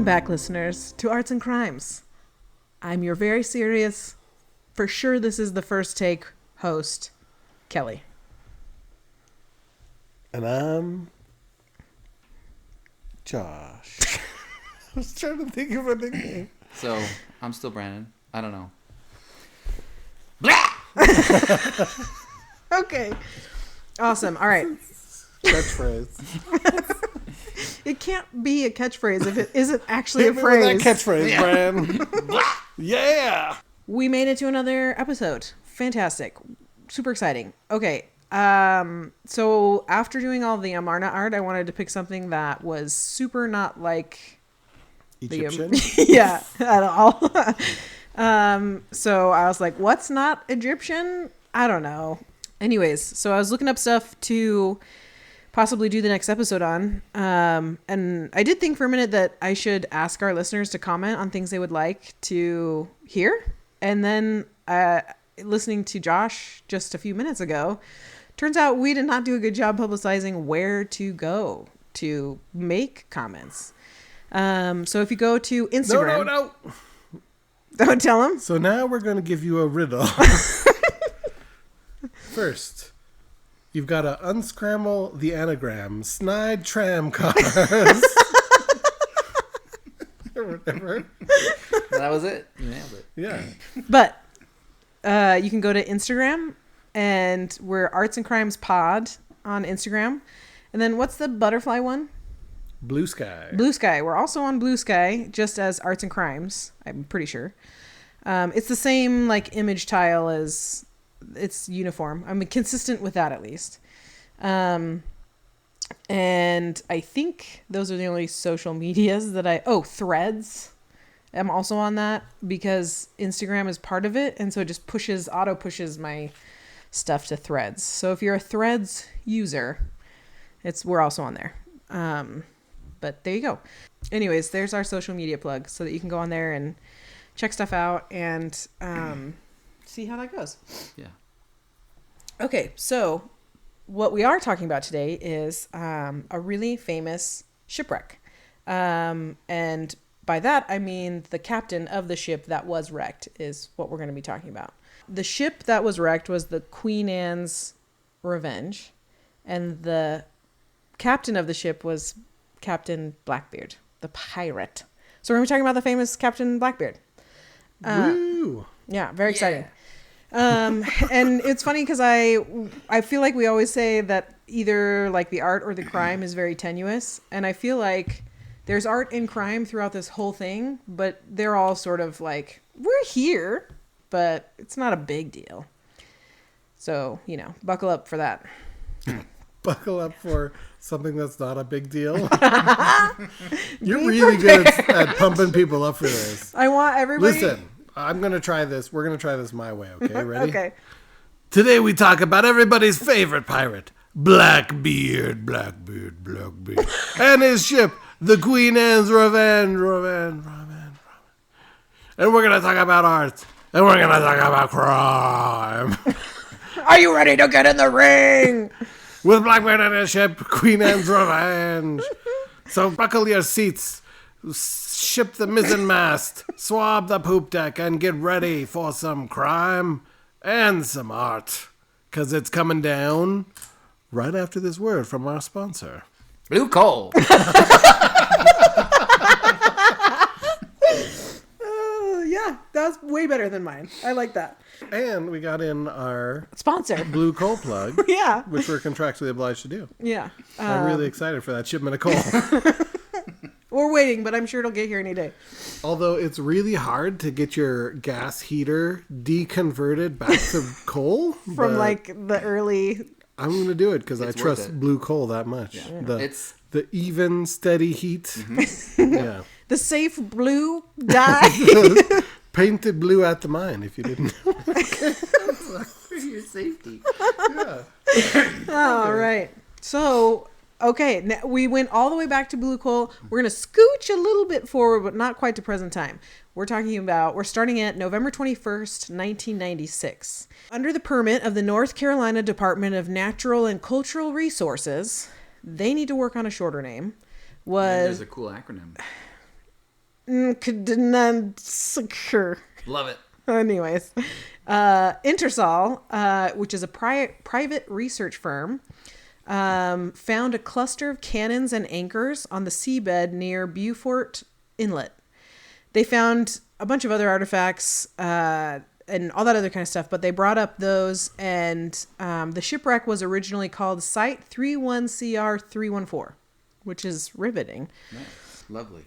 back, listeners, to Arts and Crimes. I'm your very serious, for sure this is the first take host, Kelly. And I'm Josh. I was trying to think of a nickname. So, I'm still Brandon. I don't know. Okay. Awesome. All right. Catchphrase. It can't be a catchphrase if it isn't actually a Hit me phrase. with that catchphrase, Brand. Yeah. We made it to another episode. Fantastic. Super exciting. Okay. So after doing all the Amarna art, I wanted to pick something that was super not like Egyptian? yeah, at all. So I was like, what's not Egyptian? I don't know. Anyways, so I was looking up stuff to possibly do the next episode on. And I did think for a minute that I should ask our listeners to comment on things they would like to hear. And then listening to Josh just a few minutes ago, turns out we did not do a good job publicizing where to go to make comments. So if you go to Instagram... No. Don't tell them. So now we're going to give you a riddle. First, you've got to unscramble the anagram. Snide tram cars. Or whatever. That was it? You nailed it. Yeah. But you can go to Instagram, and we're Arts and Crimes Pod on Instagram. And then what's the butterfly one? Blue Sky. Blue Sky. We're also on Blue Sky, just as Arts and Crimes, I'm pretty sure. It's the same like image tile as it's uniform. I'm consistent with that at least. And I think those are the only social medias that Threads. I'm also on that because Instagram is part of it. And so it just auto pushes my stuff to Threads. So if you're a Threads user, we're also on there. But there you go. Anyways, there's our social media plug so that you can go on there and check stuff out and see how that goes. Yeah. Okay, so what we are talking about today is a really famous shipwreck. And by that, I mean the captain of the ship that was wrecked is what we're going to be talking about. The ship that was wrecked was the Queen Anne's Revenge. And the captain of the ship was Captain Blackbeard, the pirate. So we're going to be talking about the famous Captain Blackbeard. Woo! Yeah, very exciting. And it's funny because I feel like we always say that either like the art or the crime is very tenuous. And I feel like there's art and crime throughout this whole thing, but they're all sort of like, we're here, but it's not a big deal. So, buckle up for that. Buckle up for something that's not a big deal. You're really good at pumping people up for this. I want everybody... Listen, I'm going to try this. We're going to try this my way, okay? Ready? Okay. Today we talk about everybody's favorite pirate, Blackbeard. And his ship, the Queen Anne's Revenge. And we're going to talk about art. And we're going to talk about crime. Are you ready to get in the ring? With Blackbeard and his ship, Queen Anne's Revenge. So buckle your seats, ship the mizzen mast, swab the poop deck, and get ready for some crime and some art. Because it's coming down right after this word from our sponsor. Blue coal. Yeah, that's way better than mine. I like that. And we got in our Sponsor. blue coal plug. Yeah. Which we're contractually obliged to do. Yeah. I'm really excited for that shipment of coal. We're waiting, but I'm sure it'll get here any day. Although it's really hard to get your gas heater deconverted back to coal. From like the early... I'm going to do it because I trust it. blue coal that much. Yeah. The even, steady heat. Mm-hmm. Yeah. The safe blue dye. Painted blue at the mine, if you didn't know. For your safety. Yeah. All right. So, okay, now we went all the way back to blue coal. We're going to scooch a little bit forward, but not quite to present time. We're starting at November 21st, 1996. Under the permit of the North Carolina Department of Natural and Cultural Resources, they need to work on a shorter name. There's a cool acronym. secure. Love it. Anyways, Intersol, which is a private research firm, found a cluster of cannons and anchors on the seabed near Beaufort Inlet. They found a bunch of other artifacts and all that other kind of stuff, but they brought up those, and the shipwreck was originally called Site 31CR314, which is riveting. Nice. Lovely.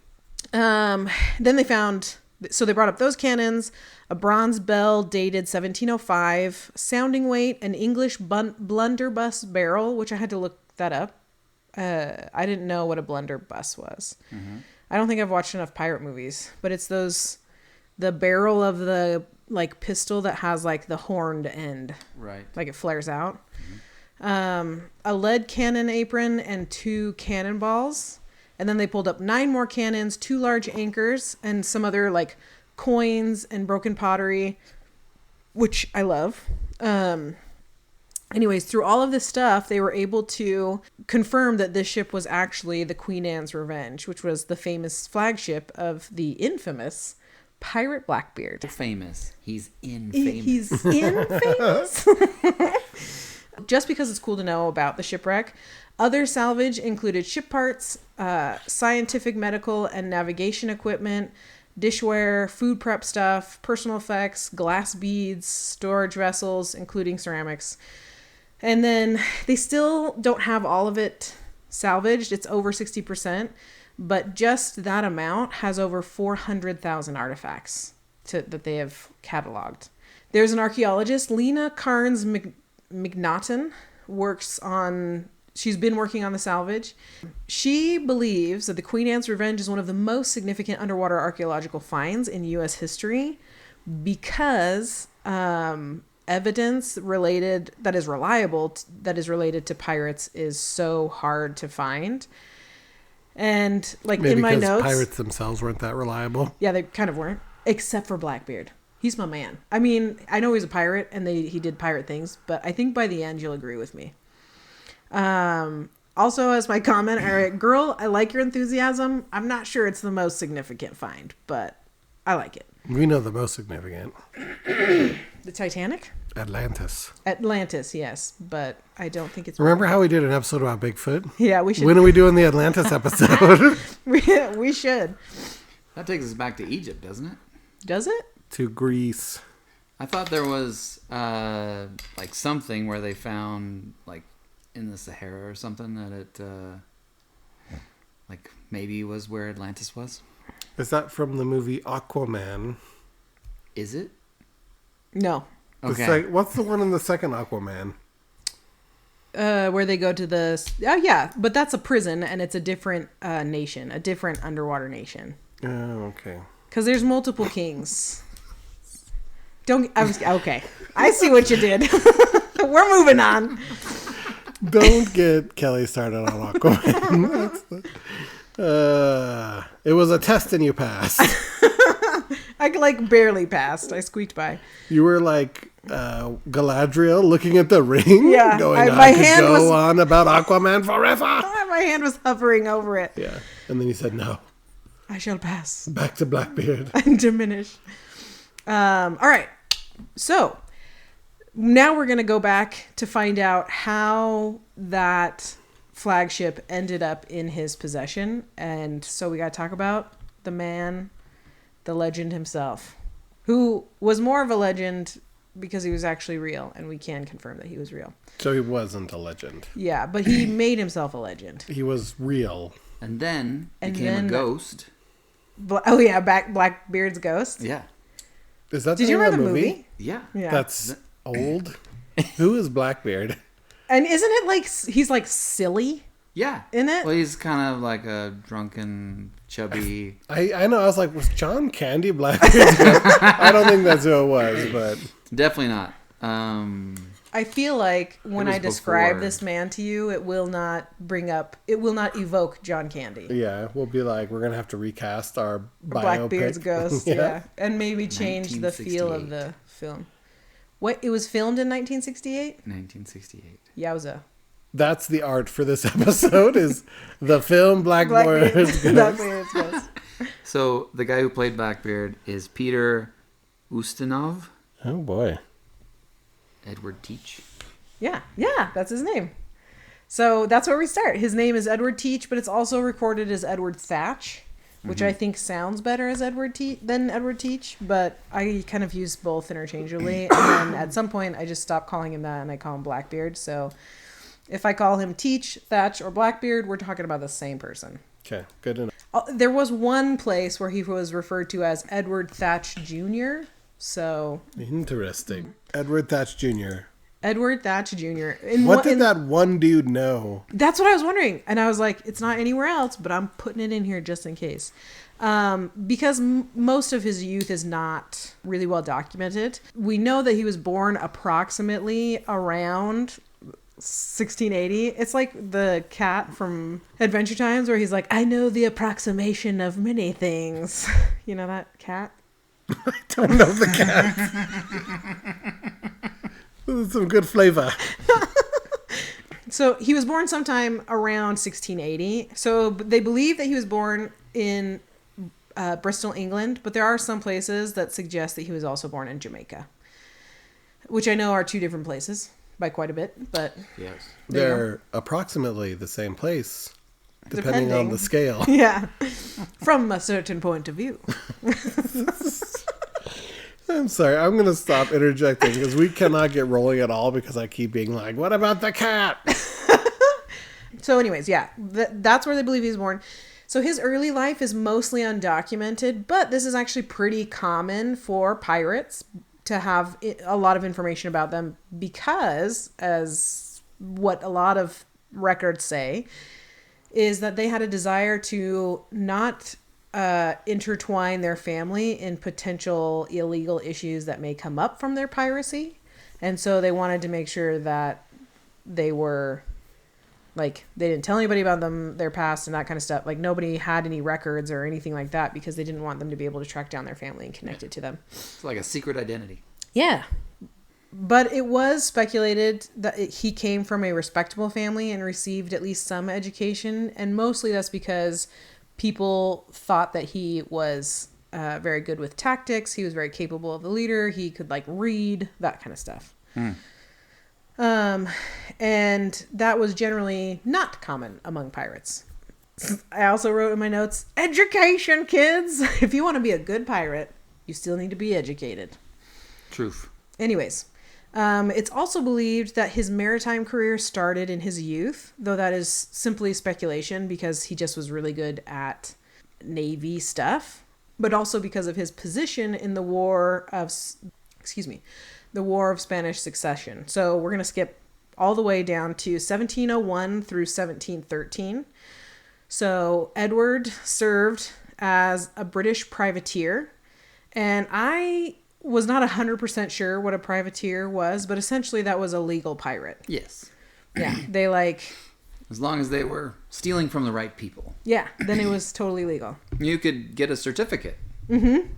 Then they found... So they brought up those cannons, a bronze bell dated 1705, sounding weight, an English blunderbuss barrel, which I had to look that up. I didn't know what a blunderbuss was. Mm-hmm. I don't think I've watched enough pirate movies, but it's the barrel of the like pistol that has like the horned end. Right. Like it flares out. Mm-hmm. A lead cannon apron and 2 cannonballs. And then they pulled up 9 more cannons, 2 large anchors, and some other like coins and broken pottery, which I love. Anyways, through all of this stuff, they were able to confirm that this ship was actually the Queen Anne's Revenge, which was the famous flagship of the infamous pirate Blackbeard. Famous. He's infamous. He's infamous. Just because it's cool to know about the shipwreck. Other salvage included ship parts, scientific, medical, and navigation equipment, dishware, food prep stuff, personal effects, glass beads, storage vessels, including ceramics. And then they still don't have all of it salvaged. It's over 60%, but just that amount has over 400,000 artifacts that they have cataloged. There's an archaeologist, Lena Carnes McNaughton, she's been working on the salvage. She believes that the Queen Anne's Revenge is one of the most significant underwater archaeological finds in U.S. history because evidence that is reliable, that is related to pirates is so hard to find. And like maybe in my because notes, pirates themselves weren't that reliable. Yeah, they kind of weren't, except for Blackbeard. He's my man. I mean, I know he's a pirate and he did pirate things, but I think by the end you'll agree with me. Also, as my comment, all right, girl, I like your enthusiasm. I'm not sure it's the most significant find, but I like it. We know the most significant. The Titanic? Atlantis, yes, but I don't think it's... Remember how we did an episode about Bigfoot? Yeah, we should. When are we doing the Atlantis episode? we should. That takes us back to Egypt, doesn't it? Does it? To Greece. I thought there was like something where they found like in the Sahara or something that it like maybe was where Atlantis was. Is that from the movie Aquaman? Is it? No. Okay. What's the one in the second Aquaman? Where they go to the... Oh, yeah, but that's a prison, and it's a different nation, a different underwater nation. Oh, okay. Because there's multiple kings. Okay. I see what you did. We're moving on. Don't get Kelly started on Aquaman. It was a test and you passed. I like barely passed. I squeaked by. You were like Galadriel looking at the ring. Yeah, going, my I could hand go was on about Aquaman forever. My hand was hovering over it. Yeah, and then you said no. I shall pass. Back to Blackbeard. And diminish. All right. So now we're going to go back to find out how that flagship ended up in his possession. And so we got to talk about the man, the legend himself, who was more of a legend because he was actually real. And we can confirm that he was real. So he wasn't a legend. Yeah, but he made himself a legend. He was real. And then became a ghost. Blackbeard's ghost. Yeah. Is that Did you remember the movie? Yeah. That's old. Who is Blackbeard? And isn't it like he's like silly? Yeah. In it? Well, he's kind of like a drunken, chubby. I know. I was like, was John Candy Blackbeard? I don't think that's who it was, but definitely not. I feel like when I describe this man to you, it will not evoke John Candy. Yeah, we'll be like, we're gonna have to recast our Blackbeard's biopic. ghost, yeah, and maybe change the feel of the film. What? It was filmed in 1968. 1968. Yowza. That's the art for this episode. Is the film Blackbeard's Ghost. Blackbeard's Ghost. So the guy who played Blackbeard is Peter Ustinov. Oh, boy. Edward Teach. Yeah, that's his name. So that's where we start. His name is Edward Teach, but it's also recorded as Edward Thatch, which I think sounds better as than Edward Teach, but I kind of use both interchangeably. And then at some point, I just stopped calling him that and I call him Blackbeard. So if I call him Teach, Thatch, or Blackbeard, we're talking about the same person. Okay, good enough. There was one place where he was referred to as Edward Thatch Jr., so... Interesting. Edward Thatch Jr. Edward Thatch Jr. What did that one dude know? That's what I was wondering. And I was like, it's not anywhere else, but I'm putting it in here just in case. Because most of his youth is not really well documented. We know that he was born approximately around 1680. It's like the cat from Adventure Times where he's like, I know the approximation of many things. You know that cat? I don't know the cat. This is some good flavor. So he was born sometime around 1680. So they believe that he was born in Bristol, England, but there are some places that suggest that he was also born in Jamaica, which I know are two different places by quite a bit, but Yes. They're approximately the same place, depending on the scale. Yeah, from a certain point of view. I'm sorry, I'm going to stop interjecting because we cannot get rolling at all because I keep being like, what about the cat? So anyways, yeah, that's where they believe he's born. So his early life is mostly undocumented, but this is actually pretty common for pirates to have a lot of information about them because, as what a lot of records say, is that they had a desire to not intertwine their family in potential illegal issues that may come up from their piracy. And so they wanted to make sure that they were, like, they didn't tell anybody about their past and that kind of stuff. Like, nobody had any records or anything like that because they didn't want them to be able to track down their family and connect it to them. It's like a secret identity. Yeah. But it was speculated that he came from a respectable family and received at least some education. And mostly that's because people thought that he was very good with tactics. He was very capable of the leader. He could, like, read, that kind of stuff. And that was generally not common among pirates. I also wrote in my notes, education, kids. If you want to be a good pirate, you still need to be educated. Truth. Anyways, it's also believed that his maritime career started in his youth, though that is simply speculation because he just was really good at Navy stuff, but also because of his position in the War of Spanish Succession. So we're going to skip all the way down to 1701 through 1713. So Edward served as a British privateer, and I was not 100% sure what a privateer was, but essentially that was a legal pirate. Yes. Yeah, they As long as they were stealing from the right people. Yeah, then it was totally legal. You could get a certificate. Mm-hmm.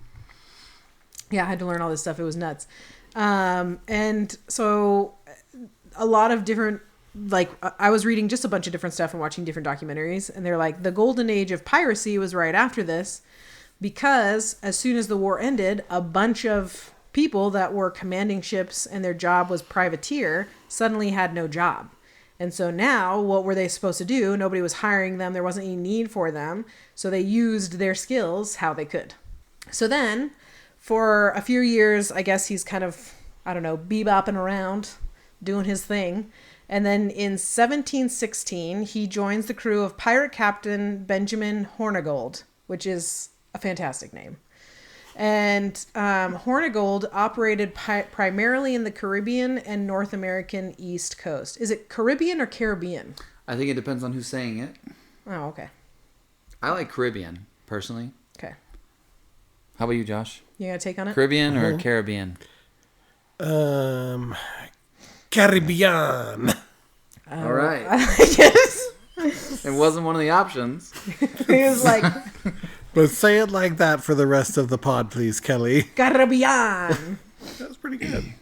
Yeah, I had to learn all this stuff. It was nuts. And so a lot of different, like, I was reading just a bunch of different stuff and watching different documentaries, and they're like, the golden age of piracy was right after this, because as soon as the war ended, a bunch of people that were commanding ships and their job was privateer suddenly had no job. And so now what were they supposed to do? Nobody was hiring them. There wasn't any need for them. So they used their skills how they could. So then for a few years, I guess he's kind of, I don't know, bebopping around doing his thing. And then in 1716, he joins the crew of pirate captain Benjamin Hornigold, which is a fantastic name. And Hornigold operated primarily in the Caribbean and North American East Coast. Is it Caribbean or Caribbean? I think it depends on who's saying it. Oh, okay. I like Caribbean, personally. Okay. How about you, Josh? You got a take on it? Caribbean or Caribbean? Caribbean. All right. Yes. It wasn't one of the options. He was like, But say it like that for the rest of the pod, please, Kelly. Caribbean. That was pretty good.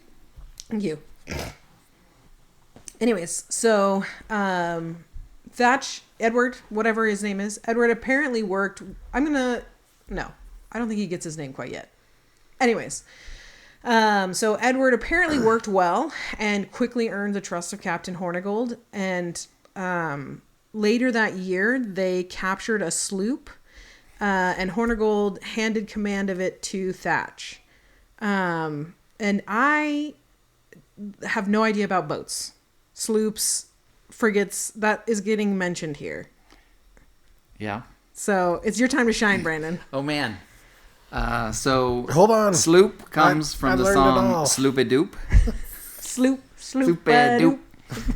Thank you. Anyways, so Edward, whatever his name is, Edward apparently worked. I'm going to No, I don't think he gets his name quite yet. Anyways, so Edward apparently worked well and quickly earned the trust of Captain Hornigold. And later that year, they captured a sloop, and Hornigold handed command of it to Thatch. And I have no idea about boats, sloops, frigates. That is getting mentioned here. Yeah. So it's your time to shine, Brandon. Oh man. So Hold on. Sloop comes I from the learned it song all. Sloop-a-doop. Sloop-a-doop.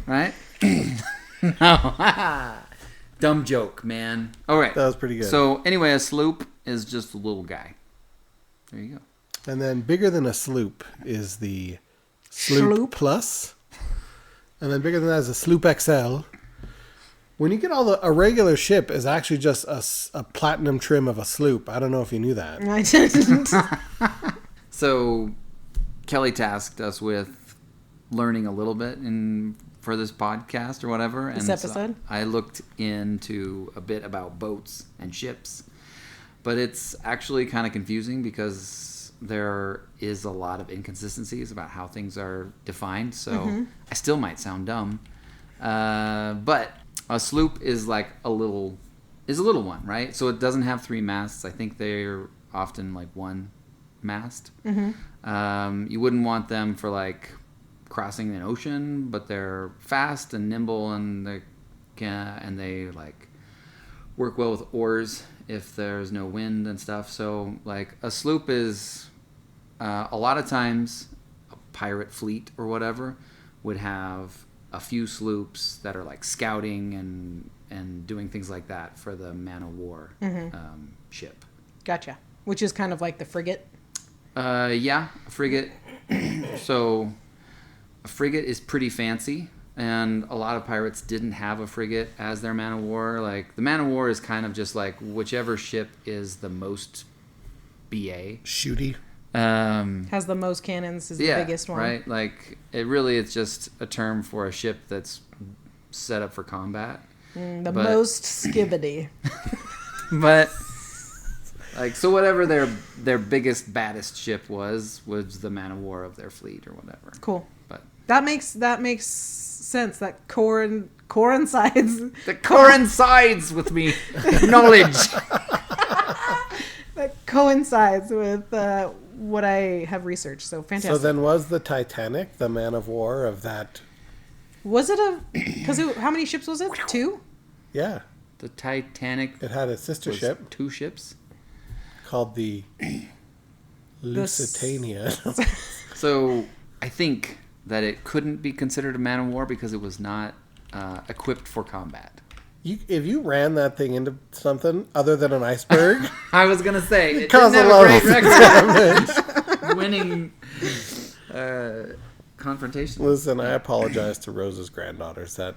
Right? No. Dumb joke, man. All right. That was pretty good. So anyway, a sloop is just a little guy. There you go. And then bigger than a sloop is the Sloop, Sloop. Plus. And then bigger than that is a Sloop XL. When you get a regular ship is actually just a platinum trim of a sloop. I don't know if you knew that. I didn't. So Kelly tasked us with learning a little bit for this podcast or whatever. This episode? So I looked into a bit about boats and ships. But it's actually kind of confusing because there is a lot of inconsistencies about how things are defined. So I still might sound dumb. But a sloop is like a little one, right? So it doesn't have 3 masts. I think they're often like 1 mast. You wouldn't want them for like crossing an ocean, but they're fast and nimble, and they like work well with oars if there's no wind and stuff. So like a sloop is a lot of times a pirate fleet or whatever would have a few sloops that are like scouting and doing things like that for the man of war ship. Gotcha. Which is kind of like the frigate. Yeah, a frigate. So a frigate is pretty fancy, and a lot of pirates didn't have a frigate as their man of war. Like the man of war is kind of just like whichever ship is the most BA. Shooty. Has the most cannons, is the biggest one. Right? Like it's just a term for a ship that's set up for combat. Most skibbity. But like, so whatever their biggest, baddest ship was the man of war of their fleet or whatever. Cool. But That makes sense. That coincides. that coincides with me knowledge. That coincides with what I have researched. So fantastic. So then was the Titanic the man of war of that? Was it because how many ships was it? 2? Yeah. The Titanic It had a sister was ship 2 ships. called the Lusitania. So I think that it couldn't be considered a man of war because it was not equipped for combat. If you ran that thing into something other than an iceberg, I was gonna say it cause didn't a have a lot great of record winning confrontation. Listen, I apologize to Rose's granddaughters. That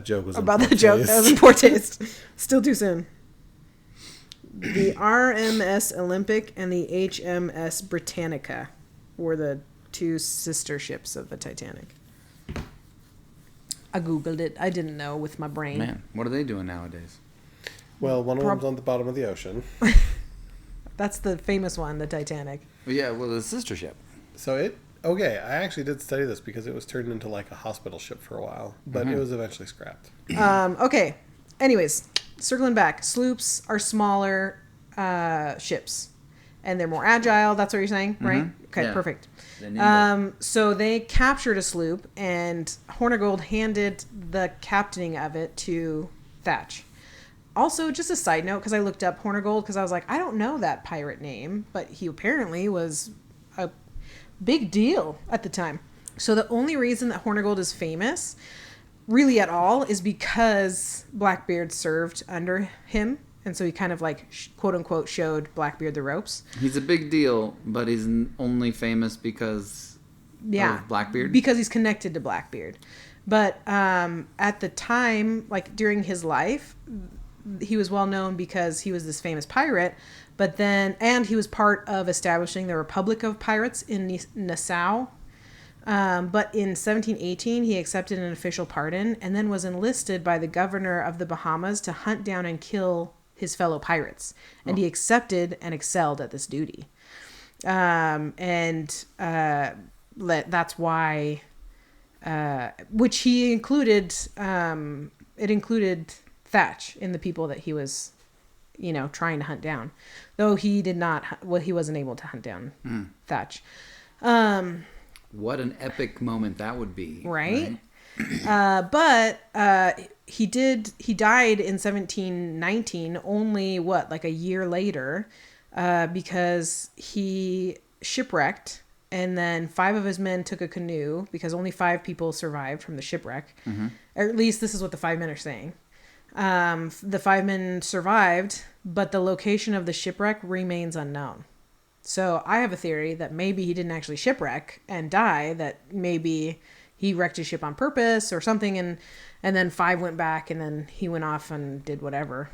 joke was About in the poor joke. taste. That was in poor taste. Still too soon. The RMS Olympic and the HMS Britannica were the 2 sister ships of the Titanic. I googled it. I didn't know with my brain. Man, what are they doing nowadays? Well, one of them's on the bottom of the ocean. That's the famous one, the Titanic. Well, yeah, the sister ship. So okay, I actually did study this because it was turned into like a hospital ship for a while, but it was eventually scrapped. Okay. Anyways, circling back, sloops are smaller ships, and they're more agile. That's what you're saying, right? Okay, Yeah. perfect. They're nimble. So they captured a sloop, and Hornigold handed the captaining of it to Thatch. Also, just a side note, because I looked up Hornigold, because I was like, I don't know that pirate name, but he apparently was a big deal at the time. So the only reason that Hornigold is famous, really at all, is because Blackbeard served under him. And so he kind of like, quote unquote, showed Blackbeard the ropes. He's a big deal, but he's only famous because of Blackbeard? Because he's connected to Blackbeard. But at the time, like during his life, he was well known because he was this famous pirate. But then, and he was part of establishing the Republic of Pirates in Nassau. But in 1718, he accepted an official pardon and then was enlisted by the governor of the Bahamas to hunt down and kill his fellow pirates, and he accepted and excelled at this duty. That's why, which he included. It included Thatch in the people that he was, trying to hunt down, though he did not. Well, he wasn't able to hunt down Thatch. What an epic moment that would be, right? But he died in 1719, only like a year later, because he shipwrecked, and then 5 of his men took a canoe, because only 5 people survived from the shipwreck. Or at least this is what the 5 men are saying. The 5 men survived, but the location of the shipwreck remains unknown. So I have a theory that maybe he didn't actually shipwreck and die, that maybe he wrecked his ship on purpose or something, and then 5 went back, and then he went off and did whatever,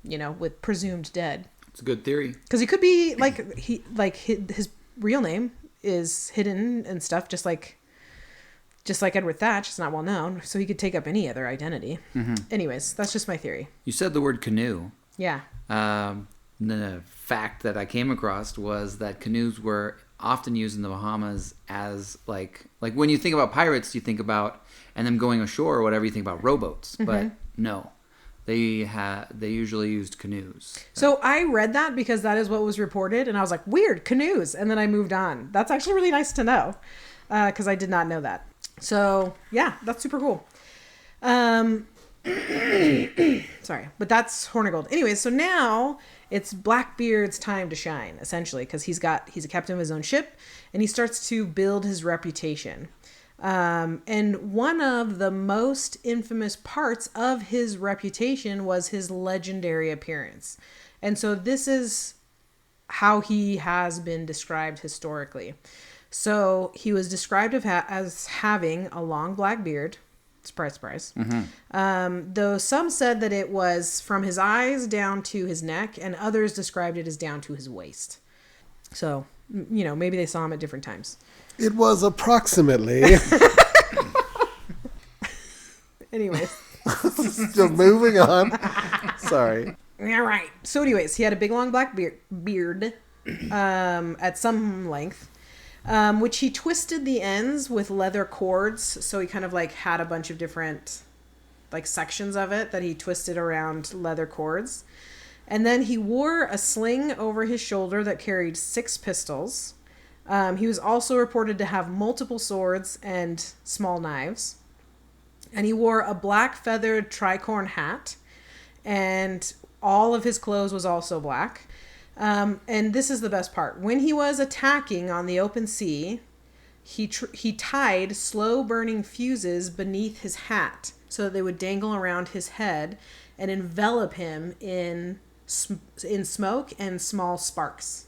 with presumed dead. It's a good theory. Because he could be his real name is hidden and stuff, just like Edward Thatch. It's not well known, so he could take up any other identity. Anyways, that's just my theory. You said the word canoe. Yeah. The fact that I came across was that canoes were often used in the Bahamas as like when you think about pirates, you think about and them going ashore or whatever, you think about rowboats, but no, they usually used canoes. So I read that because that is what was reported, and I was like, weird, canoes, and then I moved on. That's actually really nice to know, because I did not know that. So yeah, that's super cool. Sorry, but that's Hornigold. Anyways, so now it's Blackbeard's time to shine, essentially, because he's a captain of his own ship, and he starts to build his reputation. And one of the most infamous parts of his reputation was his legendary appearance. And so this is how he has been described historically. So he was described as having a long black beard. Surprise, surprise. Though some said that it was from his eyes down to his neck, and others described it as down to his waist. So, maybe they saw him at different times. It was approximately. Anyways. Still moving on. Sorry. All right. So anyways, he had a big long black beard at some length. Which he twisted the ends with leather cords. So he kind of had a bunch of different sections of it that he twisted around leather cords. And then he wore a sling over his shoulder that carried 6 pistols. He was also reported to have multiple swords and small knives. And he wore a black feathered tricorn hat. And all of his clothes was also black. And this is the best part. When he was attacking on the open sea, he tied slow-burning fuses beneath his hat so that they would dangle around his head and envelop him in smoke and small sparks.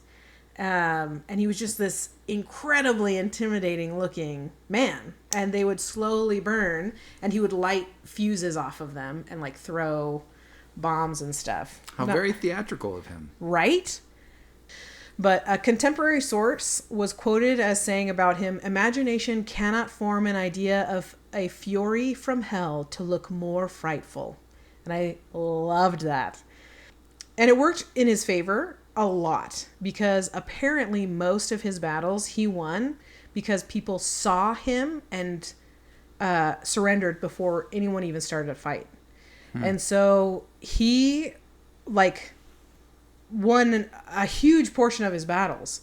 And he was just this incredibly intimidating-looking man. And they would slowly burn, and he would light fuses off of them and throw bombs and stuff. How very theatrical of him. Right? But a contemporary source was quoted as saying about him, "Imagination cannot form an idea of a fury from hell to look more frightful." And I loved that. And it worked in his favor a lot, because apparently most of his battles he won because people saw him and surrendered before anyone even started a fight. And so he won a huge portion of his battles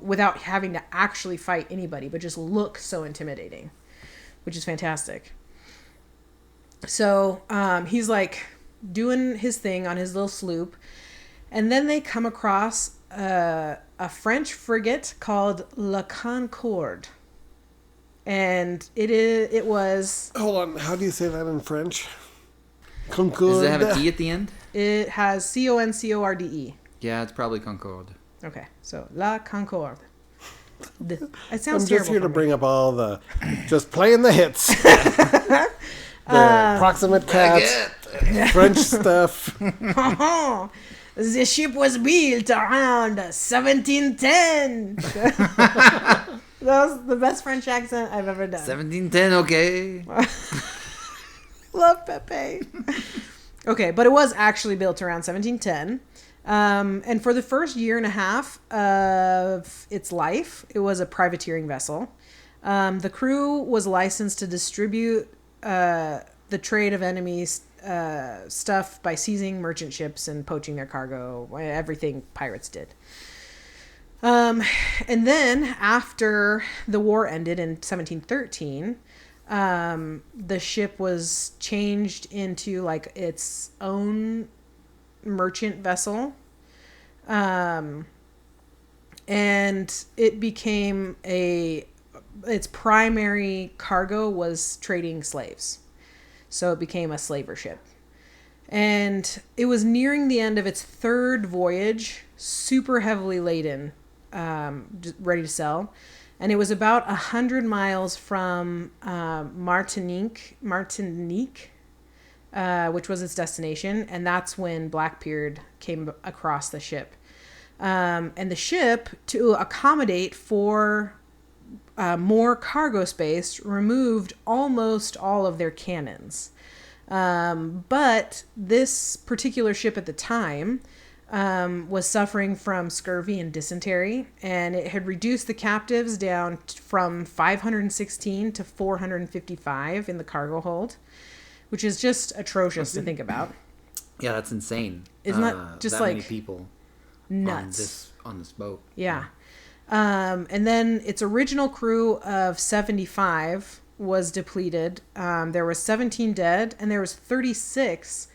without having to actually fight anybody, but just look so intimidating, which is fantastic. So he's doing his thing on his little sloop, and then they come across a French frigate called La Concorde, and it was. Hold on, how do you say that in French? Concorde. Does it have an E at the end? It has Concorde. Yeah, it's probably Concorde. Okay, so La Concorde. It sounds I'm just terrible. here to bring up all just playing the hits. The proximate cat, French stuff. The ship was built around 1710. That was the best French accent I've ever done. 1710, okay. Love Pepe. Okay, but it was actually built around 1710. And for the first year and a half of its life, it was a privateering vessel. The crew was licensed to distribute the trade of enemies stuff by seizing merchant ships and poaching their cargo, everything pirates did. And then after the war ended in 1713, the ship was changed into like its own merchant vessel. And it became its primary cargo was trading slaves. So it became a slaver ship. And it was nearing the end of its third voyage, super heavily laden, ready to sell. And it was about 100 miles from Martinique, which was its destination. And that's when Blackbeard came across the ship. And the ship, to accommodate for more cargo space, removed almost all of their cannons. But this particular ship at the time was suffering from scurvy and dysentery, and it had reduced the captives down from 516 to 455 in the cargo hold, which is just atrocious to think about. Yeah, that's insane. Isn't that just that like many people nuts on this boat? Yeah. And then its original crew of 75 was depleted. There was 17 dead, and there was 36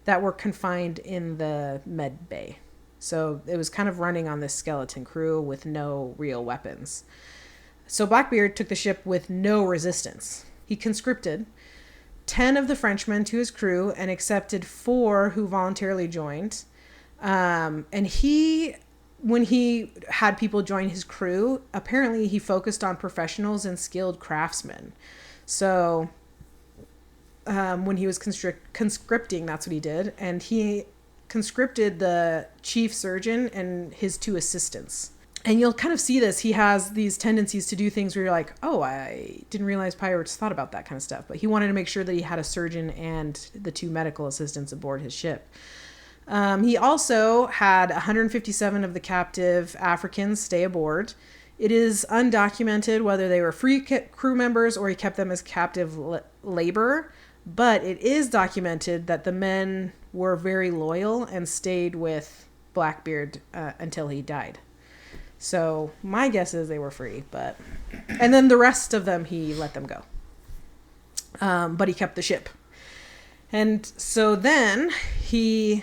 that were confined in the med bay. So it was kind of running on this skeleton crew with no real weapons. So Blackbeard took the ship with no resistance. He conscripted 10 of the Frenchmen to his crew and accepted 4 who voluntarily joined. And when he had people join his crew, apparently he focused on professionals and skilled craftsmen. So when he was conscripting, that's what he did. And he conscripted the chief surgeon and his 2 assistants. And you'll kind of see this. He has these tendencies to do things where you're like, oh, I didn't realize pirates thought about that kind of stuff. But he wanted to make sure that he had a surgeon and the 2 medical assistants aboard his ship. He also had 157 of the captive Africans stay aboard. It is undocumented whether they were free crew members or he kept them as captive labor, but it is documented that the men were very loyal and stayed with Blackbeard until he died. So my guess is they were free, and then the rest of them, he let them go. But he kept the ship. And so then he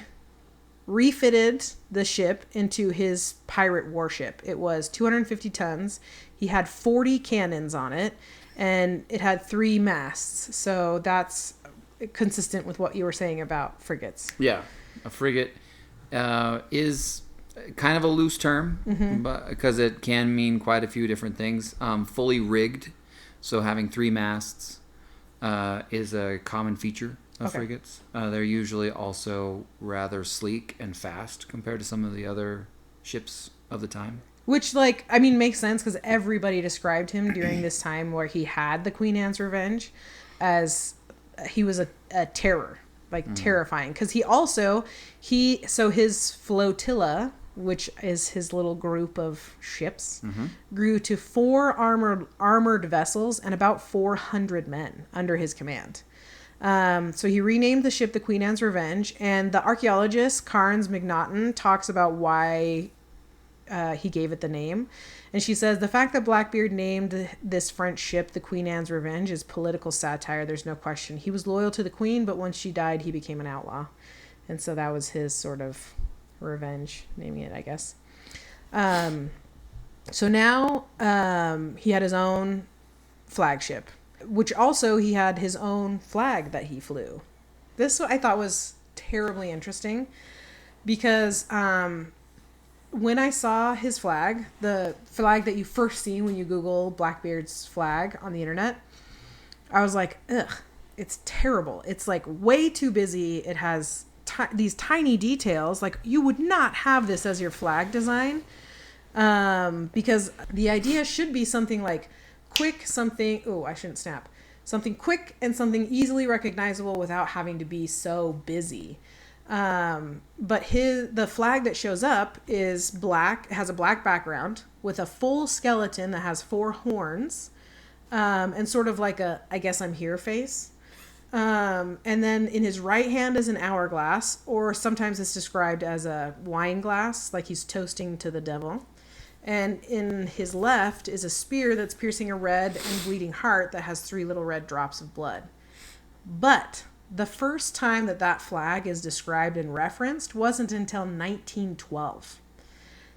refitted the ship into his pirate warship. It was 250 tons. He had 40 cannons on it, and it had 3 masts. So that's consistent with what you were saying about frigates. Yeah, a frigate is kind of a loose term, but because it can mean quite a few different things. Fully rigged, so having 3 masts is a common feature of frigates. They're usually also rather sleek and fast compared to some of the other ships of the time. Which, makes sense because everybody described him during this time where he had the Queen Anne's Revenge as he was a terror, terrifying. Because his flotilla, which is his little group of ships, grew to 4 armored vessels and about 400 men under his command. So he renamed the ship the Queen Anne's Revenge, and the archaeologist Carnes McNaughton talks about why he gave it the name. And she says, the fact that Blackbeard named this French ship the Queen Anne's Revenge is political satire. There's no question. He was loyal to the Queen, but once she died, he became an outlaw. And so that was his sort of revenge, naming it, I guess. So now he had his own flagship, which also he had his own flag that he flew. This I thought was terribly interesting because when I saw his flag, the flag that you first see when you Google Blackbeard's flag on the internet, I was like, ugh, it's terrible. It's way too busy. It has these tiny details. You would not have this as your flag design because the idea should be something quick, something... Oh, I shouldn't snap. something quick and something easily recognizable without having to be so busy. But the flag that shows up is black, has a black background with a full skeleton that has 4 horns, and sort of like a, I guess I'm here face. And then in his right hand is an hourglass, or sometimes it's described as a wine glass, like he's toasting to the devil. And in his left is a spear that's piercing a red and bleeding heart that has 3 little red drops of blood. But the first time that flag is described and referenced wasn't until 1912.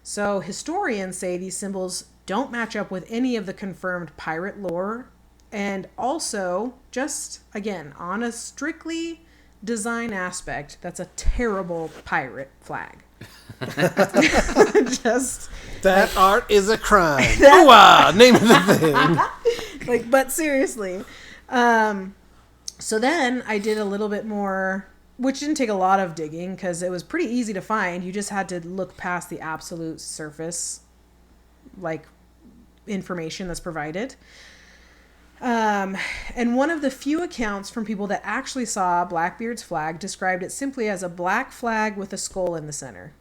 So historians say these symbols don't match up with any of the confirmed pirate lore. And also, just, again, on a strictly design aspect, that's a terrible pirate flag. Just that art is a crime. Ooh-ah, name of the thing. But seriously. So then I did a little bit more, which didn't take a lot of digging because it was pretty easy to find. You just had to look past the absolute surface, information that's provided. And one of the few accounts from people that actually saw Blackbeard's flag described it simply as a black flag with a skull in the center.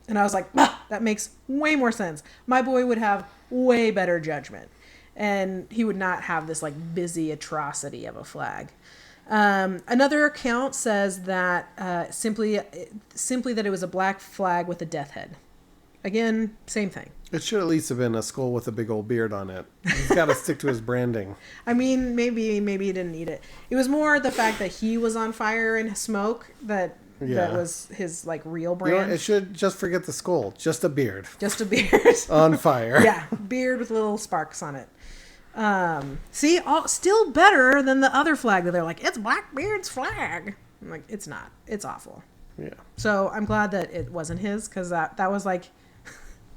And I was like, that makes way more sense. My boy would have way better judgment. And he would not have this busy atrocity of a flag. Another account says that simply that it was a black flag with a death head. Again, same thing. It should at least have been a skull with a big old beard on it. He's got to stick to his branding. I mean, maybe he didn't need it. It was more the fact that he was on fire and smoke that was his real brand. It should just forget the skull. Just a beard. Just a beard. On fire. Yeah, beard with little sparks on it. Still better than the other flag that they're like, it's Blackbeard's flag. I'm like, it's not. It's awful. Yeah. So I'm glad that it wasn't his, because that was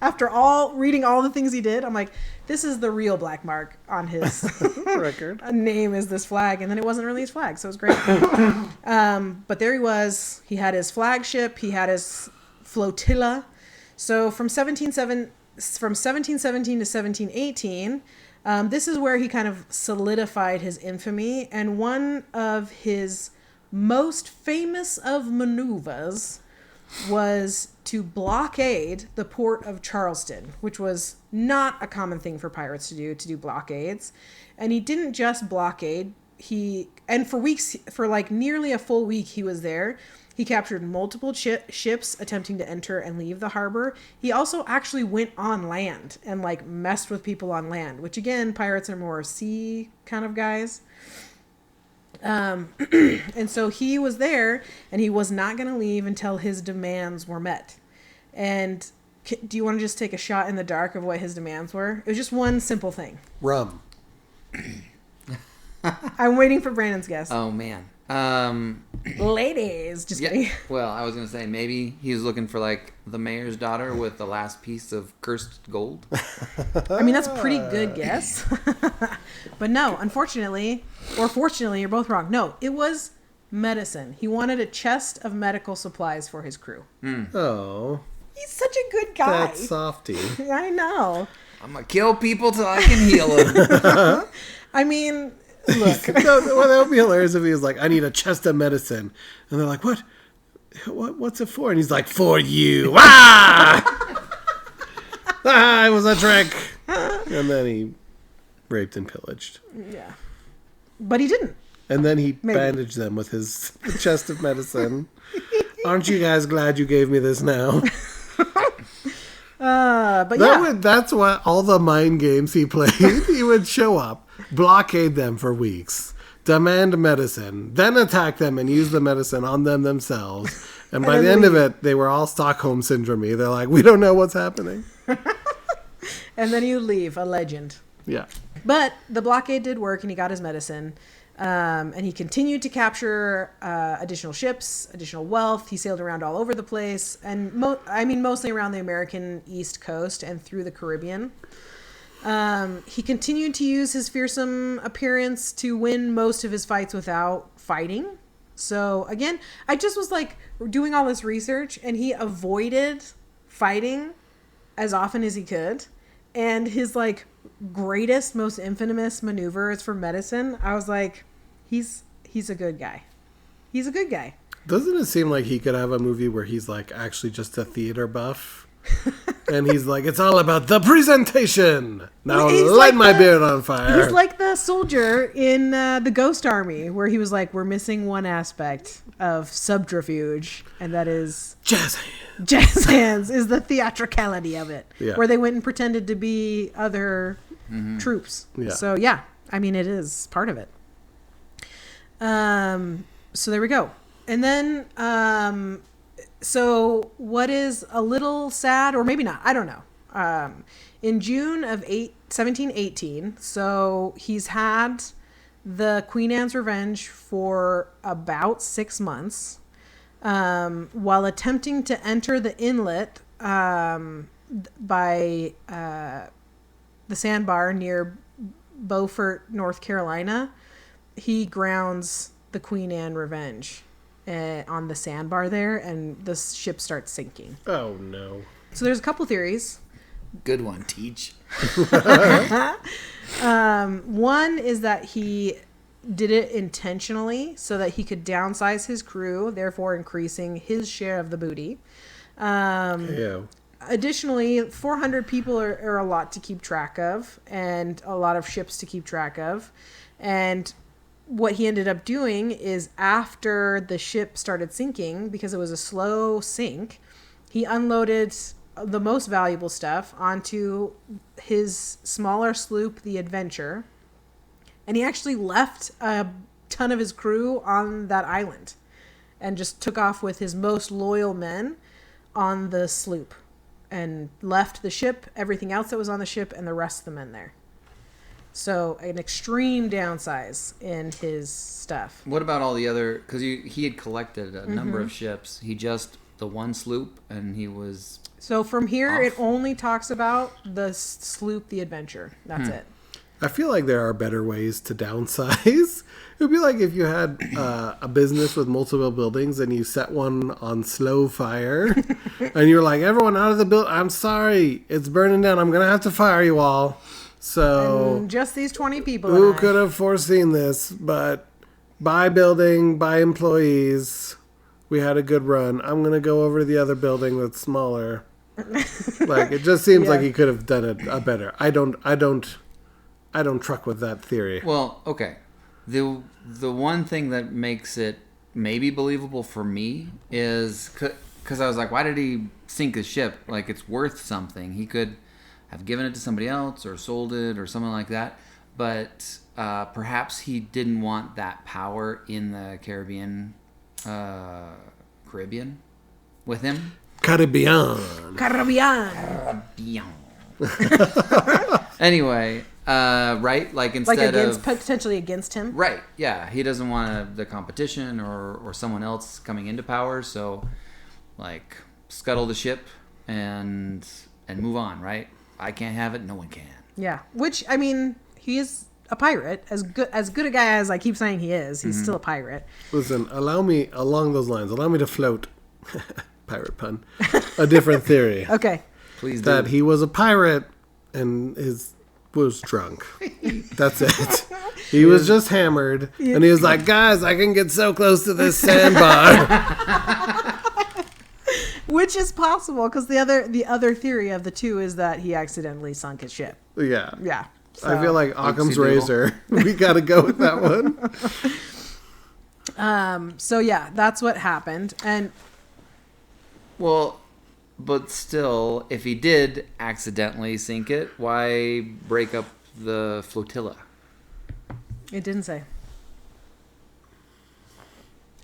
after reading all the things he did, I'm like, this is the real black mark on his record. A name is this flag, and then it wasn't really his flag, so it was great. But there he was. He had his flagship. He had his flotilla. So from 1717 to 1718, this is where he kind of solidified his infamy, and one of his most famous of maneuvers was to blockade the port of Charleston, which was not a common thing for pirates to do blockades. And he didn't just blockade, for nearly a full week he was there. He captured multiple ships attempting to enter and leave the harbor. He also actually went on land and messed with people on land, which again, pirates are more sea kind of guys. And so he was there, and he was not going to leave until his demands were met. And do you want to just take a shot in the dark of what his demands were? It was just one simple thing. Rum. I'm waiting for Brandon's guess. Oh, man. Ladies. Just kidding. Well, I was going to say maybe he was looking for the mayor's daughter with the last piece of cursed gold. I mean, that's a pretty good guess. But no, unfortunately, or fortunately, you're both wrong. No, it was medicine. He wanted a chest of medical supplies for his crew. Oh. He's such a good guy. That softy. I know. I'm going to kill people till I can heal them. I mean, look. That would be hilarious if he was like, I need a chest of medicine. And they're like, what? What's it for? And he's like, for you. Ah! It was a trick. And then he raped and pillaged. Yeah. But he didn't. And then he bandaged them with his chest of medicine. Aren't you guys glad you gave me this now? That's what all the mind games he played. He would show up, blockade them for weeks, demand medicine, then attack them and use the medicine on them themselves. And by the end of it, they were all Stockholm syndrome-y. They're like, we don't know what's happening. And then you leave, a legend. Yeah. But the blockade did work, and he got his medicine. And he continued to capture additional ships, additional wealth. He sailed around all over the place, and mostly around the American East Coast and through the Caribbean. He continued to use his fearsome appearance to win most of his fights without fighting. So again, I just was doing all this research, and he avoided fighting as often as he could. And his greatest, most infamous maneuver is for medicine, I was like, he's a good guy. He's a good guy. Doesn't it seem like he could have a movie where he's like actually just a theater buff? And he's like, it's all about the presentation. Now light my beard on fire. He's like the soldier in the Ghost Army, where he was like, we're missing one aspect of subterfuge, and that is Jazz hands. jazz hands is the theatricality of it. Yeah. Where they went and pretended to be other troops. Yeah. So yeah, I mean, it is part of it. So there we go. And then, so what is a little sad, or maybe not, I don't know. In June of 1718, so he's had the Queen Anne's Revenge for about 6 months, while attempting to enter the inlet by the sandbar near Beaufort, North Carolina. He grounds the Queen Anne Revenge on the sandbar there, and the ship starts sinking. Oh, no. So there's a couple theories. Good one, Teach. One is that he did it intentionally so that he could downsize his crew, therefore increasing his share of the booty. Ew. Additionally, 400 people are a lot to keep track of, and a lot of ships to keep track of. And what he ended up doing is, after the ship started sinking, because it was a slow sink, he unloaded the most valuable stuff onto his smaller sloop, the Adventure, and he actually left a ton of his crew on that island and just took off with his most loyal men on the sloop and left the ship, everything else that was on the ship, and the rest of the men there. So an extreme downsize in his stuff. What about all the other? Because he had collected a number of ships. He just the one sloop, and he was. So from here, Off. it only talks about the sloop, the Adventure. That's it. I feel like there are better ways to downsize. It would be like if you had a business with multiple buildings and you set one on slow fire and you're like, everyone out of the building. I'm sorry, it's burning down. I'm going to have to fire you all. So And just these 20 people. who and I. could have foreseen this? But by building, by employees, we had a good run. I'm going to go over to the other building that's smaller. Like, it just seems like he could have done it better. I don't truck with that theory. Well, okay. The one thing that makes it maybe believable for me is because I was like, why did he sink his ship? Like, it's worth something. He could have given it to somebody else or sold it or something like that. But perhaps he didn't want that power in the Caribbean with him. Caribbean. Anyway, right? Like instead Like of potentially against him. right, yeah, he doesn't want the competition or someone else coming into power. So, like, scuttle the ship and move on. Right? I can't have it. No one can. Yeah. Which, I mean, he is a pirate. As good a guy as I keep saying he is, he's still a pirate. Listen, allow me to float. Pirate pun. A different theory. Okay. Please do. That he was a pirate and was drunk. That's it. He was just hammered, and he was like, "Guys, I can get so close to this sandbar." Which is possible, because the other theory of the two is that he accidentally sunk his ship. Yeah. Yeah. I feel like Occam's Oopsie-doodle. razor. We got to go with that one. So yeah, that's what happened. And Well, but still, if he did accidentally sink it, why break up the flotilla? it didn't say.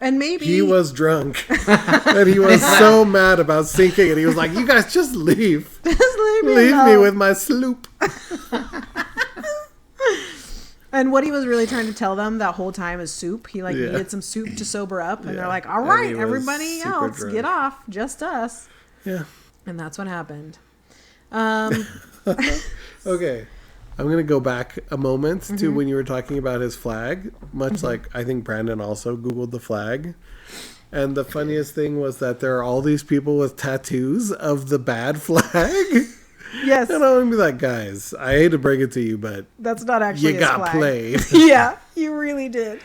And maybe He was drunk, and he was so mad about sinking, and he was like, "You guys just leave. Just leave me Leave me alone." with my sloop." And what he was really trying to tell them that whole time is soup. He Yeah. needed some soup to sober up, and Yeah. they're like, "All And right, he was everybody super else, drunk. get off, just us." Yeah. And that's what happened. Okay. I'm going to go back a moment to when you were talking about his flag, much like I think Brandon also Googled the flag. And the funniest thing was that there are all these people with tattoos of the bad flag. Yes. And I'm gonna be like, guys, I hate to break it to you, but That's not actually you his got flag. played. Yeah, you really did.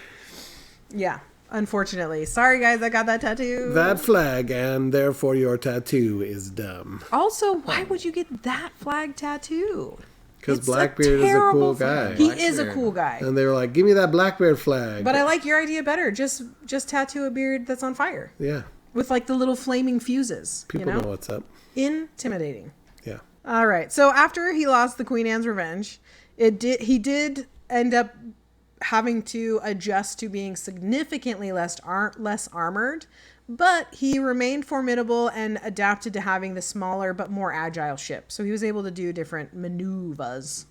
Yeah, unfortunately. Sorry, guys, I got that tattoo. That flag, and therefore your tattoo is dumb. Also, why would you get that flag tattooed? Because It's Blackbeard is a terrible cool flag. guy. He Blackbeard. is a cool guy. And they were like, give me that Blackbeard flag. But I like your idea better. Just tattoo a beard that's on fire Yeah. with like the little flaming fuses. People you know? know what's up. Intimidating. Yeah. All right. So after he lost the Queen Anne's Revenge, he did end up having to adjust to being significantly less armored, but he remained formidable and adapted to having the smaller but more agile ship. So he was able to do different maneuvers.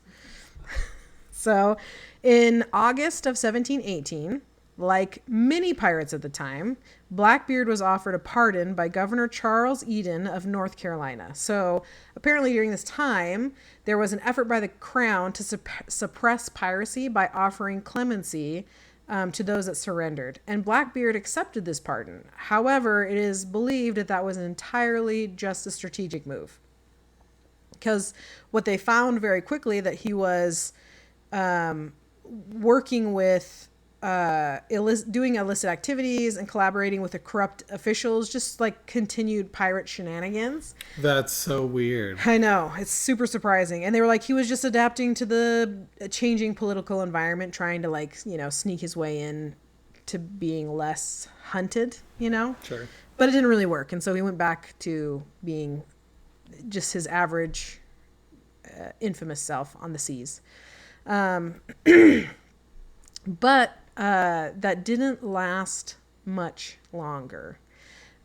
So in August of 1718, like many pirates at the time, Blackbeard was offered a pardon by Governor Charles Eden of North Carolina. So apparently during this time, there was an effort by the crown to suppress piracy by offering clemency to those that surrendered. And Blackbeard accepted this pardon. However, it is believed that was entirely just a strategic move. Because what they found very quickly that he was working with doing illicit activities and collaborating with the corrupt officials, just like continued pirate shenanigans. That's so weird. I know, it's super surprising. And they were like, he was just adapting to the changing political environment, trying to like, sneak his way in to being less hunted, Sure. But it didn't really work. And so he went back to being just his average, infamous self on the seas. But that didn't last much longer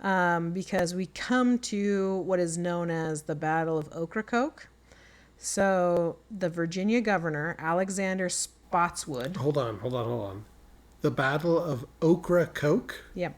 because we come to what is known as the Battle of Ocracoke. So the Virginia governor, Alexander Spotswood. Hold on. The Battle of Ocracoke? Yep.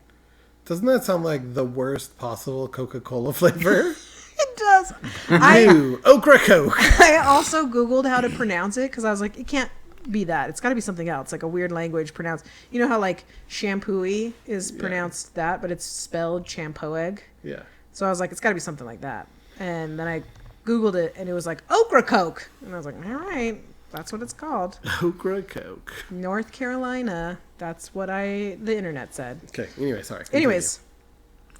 Doesn't that sound like the worst possible Coca-Cola flavor? It does. New Ocracoke. I also Googled how to pronounce it because I was like, it can't be that. It's got to be something else, like a weird language pronounced. You know how like shampooey is pronounced that, but it's spelled champoeg? Yeah. So I was like, it's got to be something like that. And then I Googled it, and it was like Ocracoke. And I was like, all right, that's what it's called. Ocracoke. North Carolina. That's what the internet said. Okay, anyway, sorry. Anyways,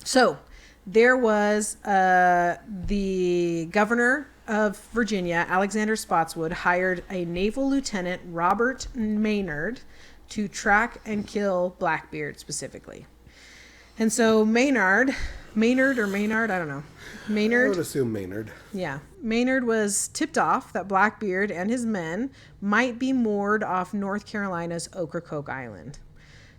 so there was the governor of Virginia, Alexander Spotswood, hired a naval lieutenant, Robert Maynard, to track and kill Blackbeard specifically. And so Maynard, I don't know. I would assume Maynard. Yeah. Maynard was tipped off that Blackbeard and his men might be moored off North Carolina's Ocracoke Island.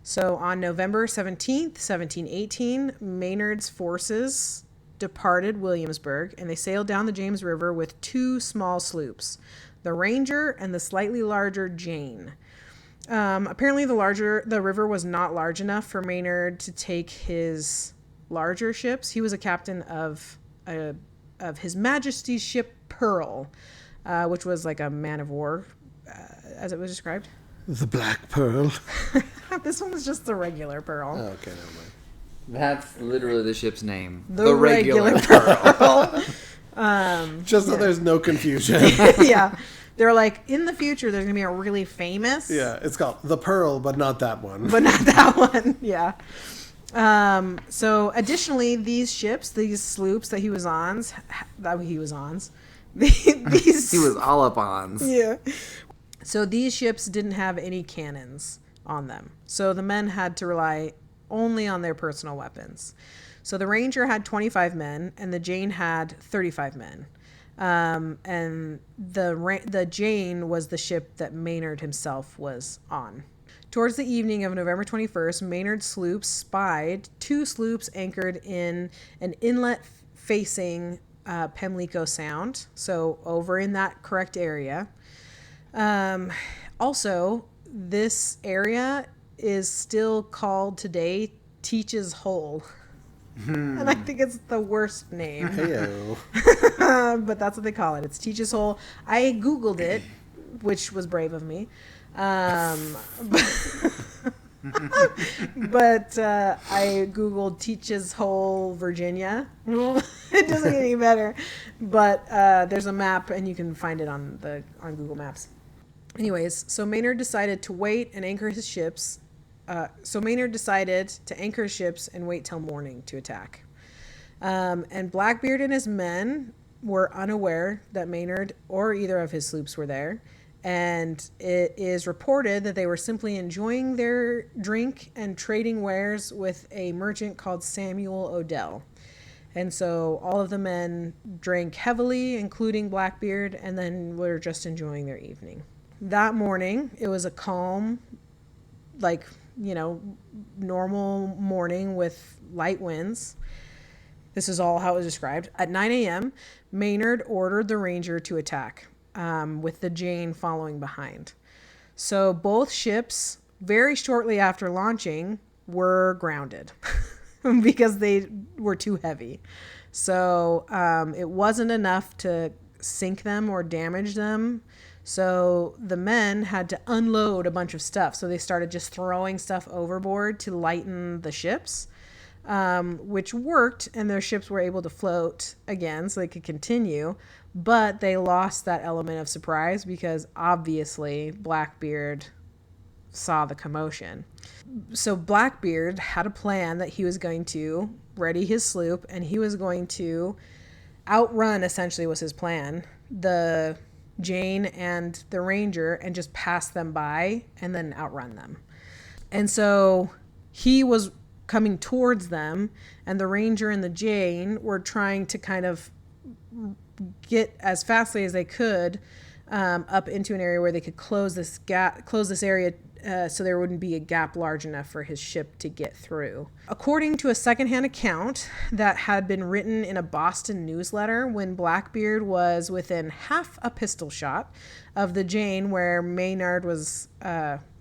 So on November 17th, 1718, Maynard's forces departed Williamsburg, and they sailed down the James River with two small sloops, the Ranger and the slightly larger Jane. Apparently the river was not large enough for Maynard to take his larger ships. He was a captain of His Majesty's ship Pearl, which was like a man of war, as it was described. The Black Pearl. This one was just the regular Pearl. Oh, okay, never mind. That's literally the ship's name. The regular Pearl. Just so there's no confusion. Yeah. They're like, in the future, there's going to be a really famous. Yeah, it's called The Pearl, but not that one. But not that one. Yeah. So additionally, these sloops that he was on, these He was all up on. Yeah. So these ships didn't have any cannons on them. So the men had to rely only on their personal weapons. So the Ranger had 25 men and the Jane had 35 men. And the Jane was the ship that Maynard himself was on. Towards the evening of November 21st, Maynard's sloops spied two sloops anchored in an inlet facing Pamlico Sound, so over in that correct area. Also, this area is still called today Teach's Hole. And I think it's the worst name. Heyo. But that's what they call it. It's Teach's Hole. I Googled it, which was brave of me. But I Googled Teach's Hole, Virginia. It doesn't get any better. But there's a map, and you can find it on Google Maps. Anyways, so Maynard decided to wait and anchor his ships. Maynard decided to anchor his ships and wait till morning to attack. And Blackbeard and his men were unaware that Maynard or either of his sloops were there. And it is reported that they were simply enjoying their drink and trading wares with a merchant called Samuel Odell. And so all of the men drank heavily, including Blackbeard, and then were just enjoying their evening. That morning, it was a calm, normal morning with light winds. This is all how it was described. At 9 a.m., Maynard ordered the Ranger to attack, with the Jane following behind. So both ships, very shortly after launching, were grounded because they were too heavy. So it wasn't enough to sink them or damage them. So the men had to unload a bunch of stuff. So they started just throwing stuff overboard to lighten the ships. Which worked, and their ships were able to float again so they could continue, but they lost that element of surprise because obviously Blackbeard saw the commotion. So Blackbeard had a plan that he was going to ready his sloop, and he was going to outrun, essentially was his plan, the Jane and the Ranger, and just pass them by and then outrun them. And so he was coming towards them, and the Ranger and the Jane were trying to kind of get as fastly as they could up into an area where they could close this area so there wouldn't be a gap large enough for his ship to get through. According to a secondhand account that had been written in a Boston newsletter, when Blackbeard was within half a pistol shot of the Jane where Maynard was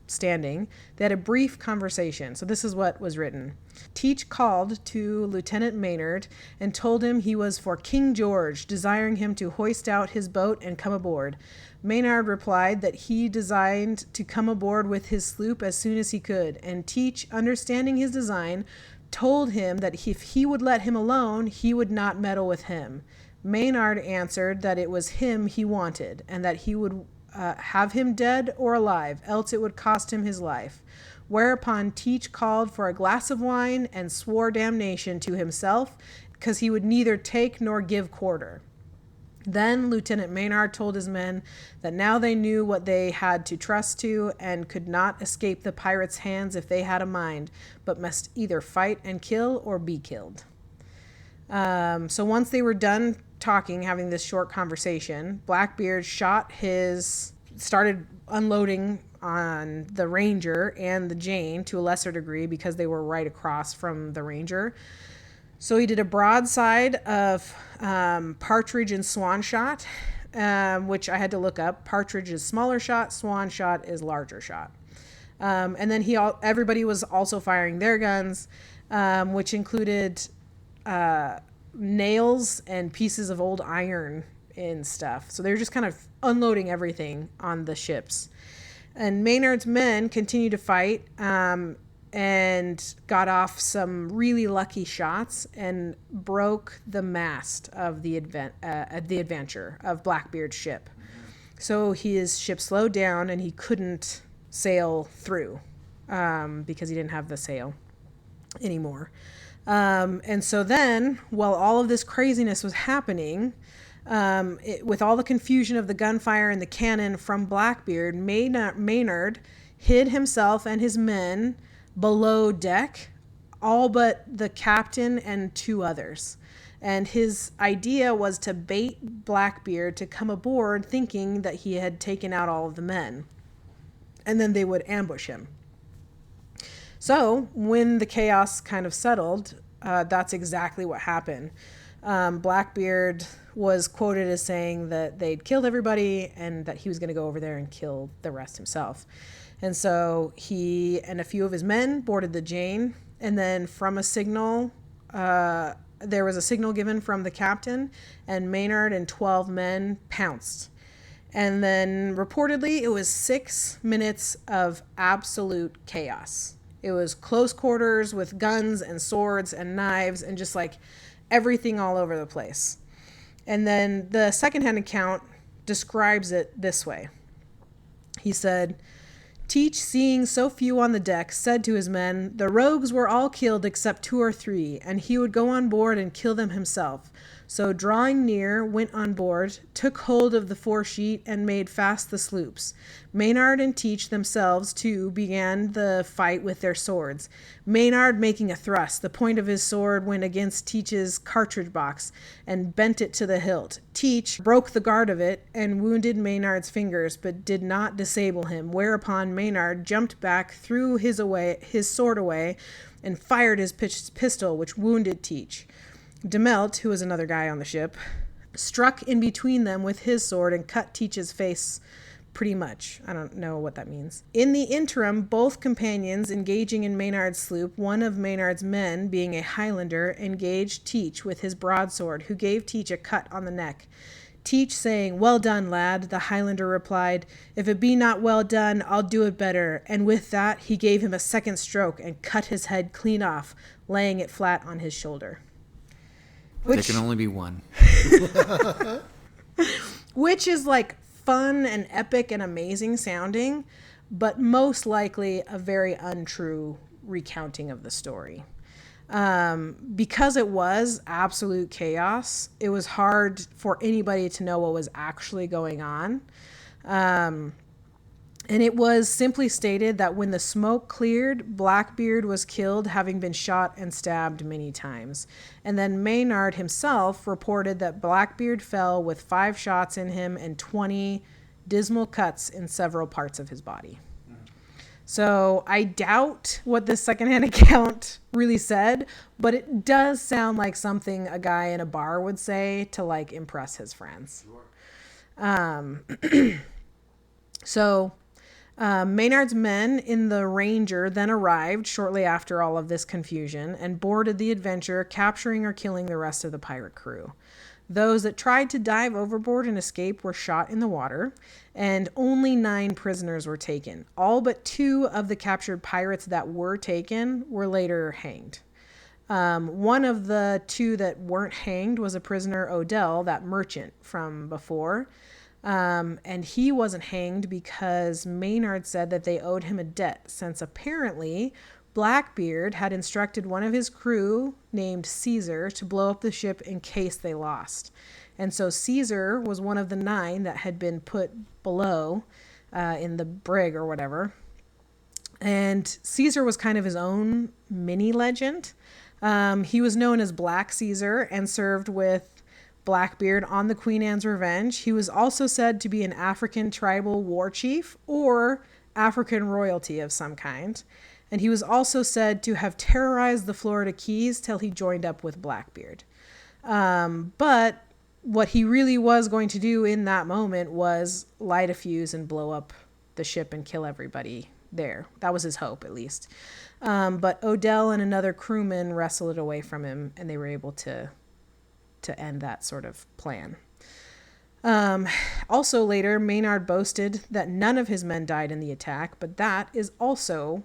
standing, they had a brief conversation. So this is what was written. Teach called to Lieutenant Maynard and told him he was for King George, desiring him to hoist out his boat and come aboard. Maynard replied that he designed to come aboard with his sloop as soon as he could, and Teach, understanding his design, told him that if he would let him alone, he would not meddle with him. Maynard answered that it was him he wanted, and that he would have him dead or alive, else it would cost him his life. Whereupon Teach called for a glass of wine and swore damnation to himself, because he would neither take nor give quarter. Then Lieutenant Maynard told his men that now they knew what they had to trust to, and could not escape the pirates' hands if they had a mind, but must either fight and kill or be killed. So once they were done talking, having this short conversation, Blackbeard started unloading on the Ranger and the Jane to a lesser degree because they were right across from the Ranger. So he did a broadside of partridge and swan shot, which I had to look up. Partridge is smaller shot, swan shot is larger shot. And then everybody was also firing their guns, which included nails and pieces of old iron and stuff. So they were just kind of unloading everything on the ships. And Maynard's men continued to fight and got off some really lucky shots and broke the mast of the Adventure of Blackbeard's ship. So his ship slowed down and he couldn't sail through because he didn't have the sail anymore. And so then, while all of this craziness was happening, with all the confusion of the gunfire and the cannon from Blackbeard, Maynard hid himself and his men below deck, all but the captain and two others. And his idea was to bait Blackbeard to come aboard, thinking that he had taken out all of the men. And then they would ambush him. So when the chaos kind of settled, that's exactly what happened. Blackbeard was quoted as saying that they'd killed everybody and that he was going to go over there and kill the rest himself. And so he and a few of his men boarded the Jane, and then from a signal, there was a signal given from the captain, and Maynard and 12 men pounced. And then reportedly it was 6 minutes of absolute chaos. It was close quarters with guns and swords and knives and just like everything all over the place. And then the secondhand account describes it this way. He said, Teach, seeing so few on the deck, said to his men, the rogues were all killed except 2 or 3, and he would go on board and kill them himself. So drawing near, went on board, took hold of the foresheet, and made fast the sloops. Maynard and Teach themselves, too, began the fight with their swords. Maynard making a thrust, the point of his sword went against Teach's cartridge box, and bent it to the hilt. Teach broke the guard of it, and wounded Maynard's fingers, but did not disable him, whereupon Maynard jumped back, threw his sword away, and fired his pistol, which wounded Teach. Demelt, who was another guy on the ship, struck in between them with his sword and cut Teach's face pretty much. I don't know what that means. In the interim, both companions engaging in Maynard's sloop, one of Maynard's men, being a Highlander, engaged Teach with his broadsword, who gave Teach a cut on the neck. Teach saying, Well done, lad, the Highlander replied, If it be not well done, I'll do it better. And with that, he gave him a second stroke and cut his head clean off, laying it flat on his shoulder. There can only be one. Which is like fun and epic and amazing sounding, but most likely a very untrue recounting of the story. Because it was absolute chaos, it was hard for anybody to know what was actually going on. And it was simply stated that when the smoke cleared, Blackbeard was killed, having been shot and stabbed many times. And then Maynard himself reported that Blackbeard fell with 5 shots in him and 20 dismal cuts in several parts of his body. So I doubt what this secondhand account really said, but it does sound like something a guy in a bar would say to like impress his friends. So Maynard's men in the Ranger then arrived shortly after all of this confusion and boarded the Adventure, capturing or killing the rest of the pirate crew. Those that tried to dive overboard and escape were shot in the water, and only 9 prisoners were taken. All but 2 of the captured pirates that were taken were later hanged. One of the 2 that weren't hanged was a prisoner, Odell, that merchant from before. And he wasn't hanged because Maynard said that they owed him a debt, since apparently Blackbeard had instructed one of his crew named Caesar to blow up the ship in case they lost. And so Caesar was one of the 9 that had been put below in the brig or whatever. And Caesar was kind of his own mini legend. He was known as Black Caesar and served with Blackbeard on the Queen Anne's Revenge. He was also said to be an African tribal war chief or African royalty of some kind. And he was also said to have terrorized the Florida Keys till he joined up with Blackbeard. But what he really was going to do in that moment was light a fuse and blow up the ship and kill everybody there. That was his hope, at least. But Odell and another crewman wrestled it away from him, and they were able to end that sort of plan. Also later, Maynard boasted that none of his men died in the attack, but that is also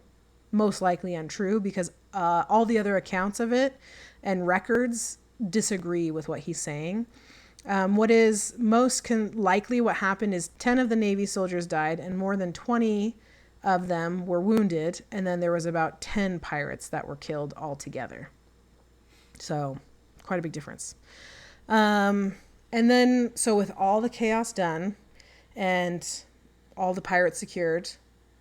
most likely untrue because all the other accounts of it and records disagree with what he's saying. What is most likely what happened is 10 of the Navy soldiers died and more than 20 of them were wounded, and then there was about 10 pirates that were killed altogether. So quite a big difference. And then, so with all the chaos done and all the pirates secured,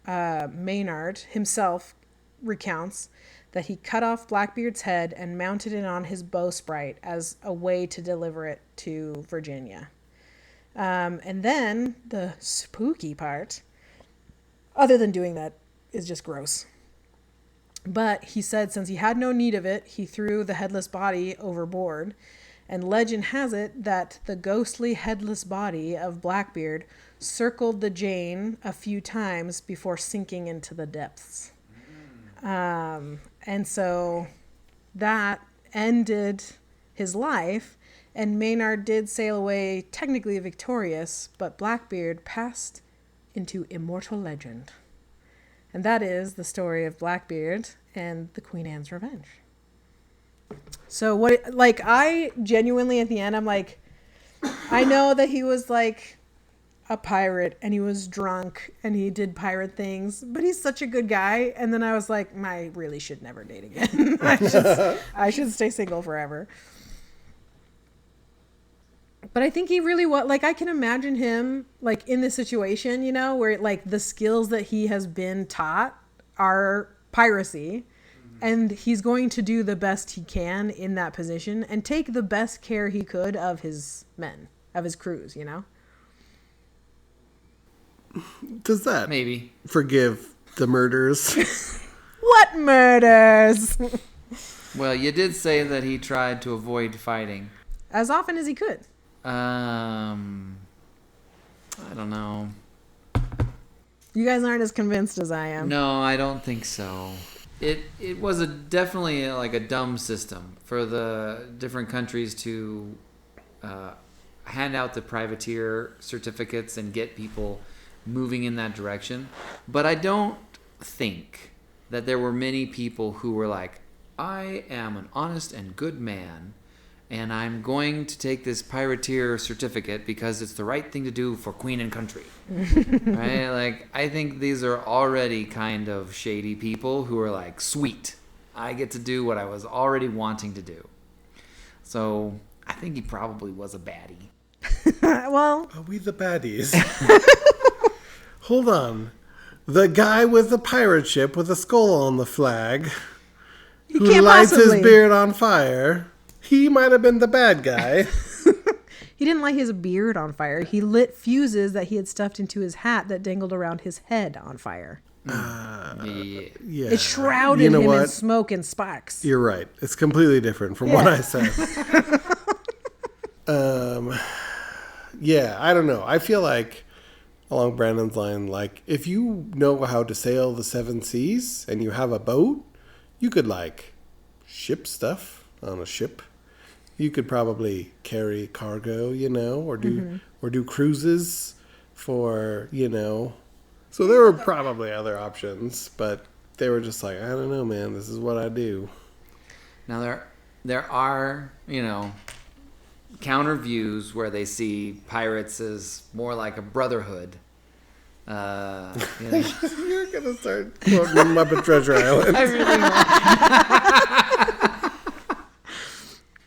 Maynard himself recounts that he cut off Blackbeard's head and mounted it on his bowsprit as a way to deliver it to Virginia. And then the spooky part, other than doing that, is just gross. But he said since he had no need of it, he threw the headless body overboard. And legend has it that the ghostly headless body of Blackbeard circled the Jane a few times before sinking into the depths. And so that ended his life, and Maynard did sail away technically victorious, but Blackbeard passed into immortal legend And that is the story of Blackbeard and the Queen Anne's Revenge. So I genuinely at the end, I'm like, I know that he was like a pirate and he was drunk and he did pirate things, but he's such a good guy. And then I was like, I really should never date again. I should stay single forever. But I think he really was, like, I can imagine him like in this situation, you know, where like the skills that he has been taught are piracy. And he's going to do the best he can in that position and take the best care he could of his men, of his crews, you know? Does that Maybe forgive the murders? What murders? Well, you did say that he tried to avoid fighting. As often as he could. I don't know. You guys aren't as convinced as I am. No, I don't think so. It was definitely like a dumb system for the different countries to hand out the privateer certificates and get people moving in that direction. But I don't think that there were many people who were like, I am an honest and good man, and I'm going to take this privateer certificate because it's the right thing to do for Queen and country. Right? Like, I think these are already kind of shady people who are like, sweet, I get to do what I was already wanting to do. So I think he probably was a baddie. Well, Are we the baddies? Hold on. The guy with the pirate ship with a skull on the flag, who can't lights possibly. his beard on fire, he might have been the bad guy. he didn't light his beard on fire. He lit fuses that he had stuffed into his hat that dangled around his head on fire. Yeah. Yeah. It shrouded You know him in what? smoke and sparks. You're right. It's completely different from what I said. Yeah, I don't know. I feel like, along Brandon's line, like, if you know how to sail the seven seas and you have a boat, you could, like, ship stuff on a ship. You could probably carry cargo, you know, or do cruises for, you know. So there were probably other options, but they were just like, I don't know, man, this is what I do. Now there are, you know, counter views where they see pirates as more like a brotherhood. You know. You're going to start quoting Muppet Treasure Island. I really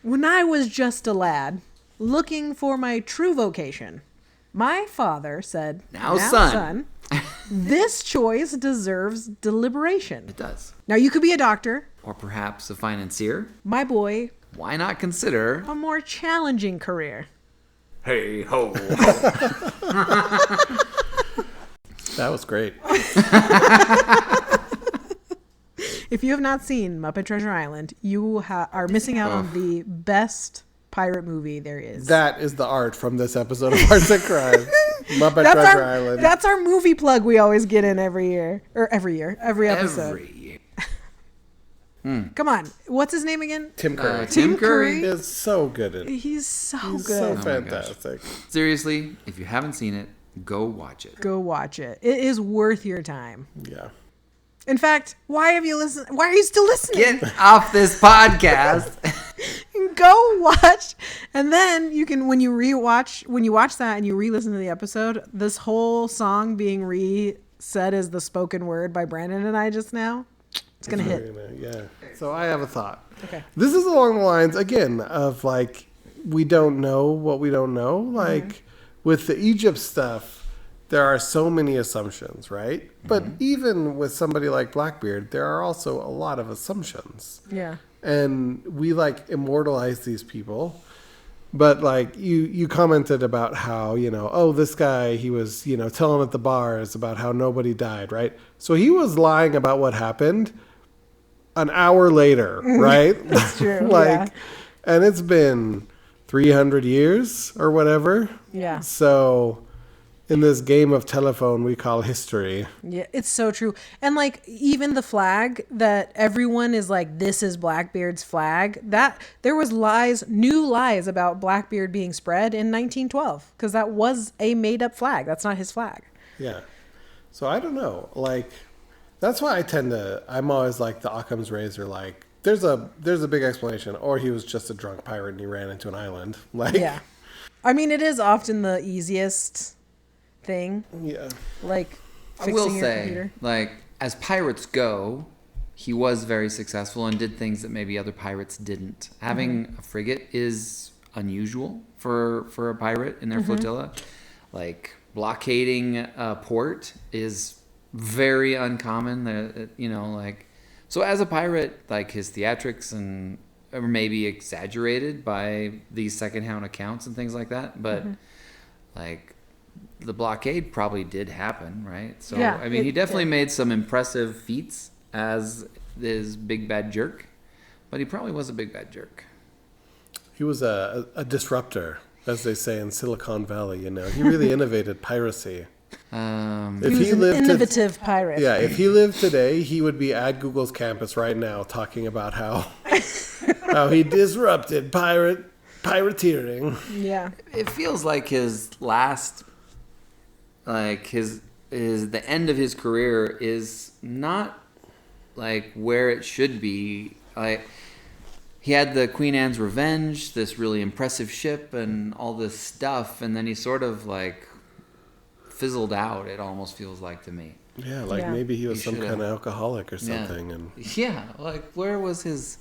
When I was just a lad, looking for my true vocation, my father said, Now, son." This choice deserves deliberation. It does. Now, you could be a doctor. Or perhaps a financier. My boy, Why not consider a more challenging career. hey ho ho? That was great. If you have not seen Muppet Treasure Island, you are missing out on the best pirate movie there is. That is the art from this episode of Arts and Crimes. Muppet That's Treasure our, Island. That's our movie plug we always get in every episode. Every year. Come on. What's his name again? Tim Curry. Tim Curry. is so good at it. He's so He's good. so fantastic. Seriously, if you haven't seen it, go watch it. Go watch it. It is worth your time. Yeah. In fact, why are you still listening? Get off this podcast. Go watch, and then you can when you watch that and you re-listen to the episode, this whole song being re-said as the spoken word by Brandon and I just now, it's gonna hit. Yeah. So I have a thought. Okay. This is along the lines, again, of like, we don't know what we don't know. Like, with the Egypt stuff, there are so many assumptions, right? But even with somebody like Blackbeard, there are also a lot of assumptions. Yeah. And we like immortalize these people. But like you commented about how, you know, oh, this guy, he was, you know, telling at the bars about how nobody died, right? So he was lying about what happened an hour later, right? That's true. Like, and it's been 300 years or whatever. Yeah. So in this game of telephone we call history. Yeah, it's so true. And like even the flag that everyone is like, this is Blackbeard's flag, that there was new lies about Blackbeard being spread in 1912 because that was a made up flag. That's not his flag. Yeah. So I don't know. Like, That's why I'm always like the Occam's razor. Like, there's a big explanation, or he was just a drunk pirate and he ran into an island. Like, Yeah. I mean, it is often the easiest thing. Yeah. Like, I fixing will your say, computer. like, as pirates go, he was very successful and did things that maybe other pirates didn't. Having a frigate is unusual for a pirate in their flotilla. Like, blockading a port is very uncommon. So as a pirate, like, his theatrics are maybe exaggerated by these secondhand accounts and things like that. But, like, the blockade probably did happen, right? So, Yeah, I mean, he definitely made some impressive feats as this big bad jerk, but he probably was a big bad jerk. He was a disruptor, as they say in Silicon Valley. He really innovated piracy. He was an innovative pirate. Yeah, if he lived today, he would be at Google's campus right now talking about how he disrupted pirateering. Yeah. It feels like his last, like the end of his career is not like where it should be. Like, he had the Queen Anne's Revenge, this really impressive ship and all this stuff, and then he sort of like fizzled out, it almost feels like to me. Yeah, maybe he was some kind of alcoholic or something. Like, where was his...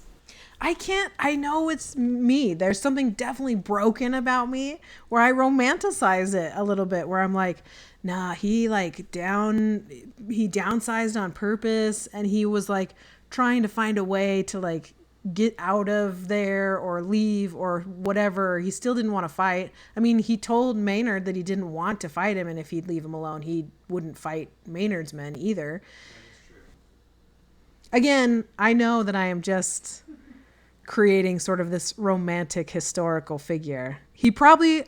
I know it's me. There's something definitely broken about me where I romanticize it a little bit, where I'm like, nah, he downsized on purpose, and he was like trying to find a way to like get out of there or leave or whatever. He still didn't want to fight. I mean, he told Maynard that he didn't want to fight him, and if he'd leave him alone, he wouldn't fight Maynard's men either. Again, I know that I am just creating sort of this romantic historical figure. He probably,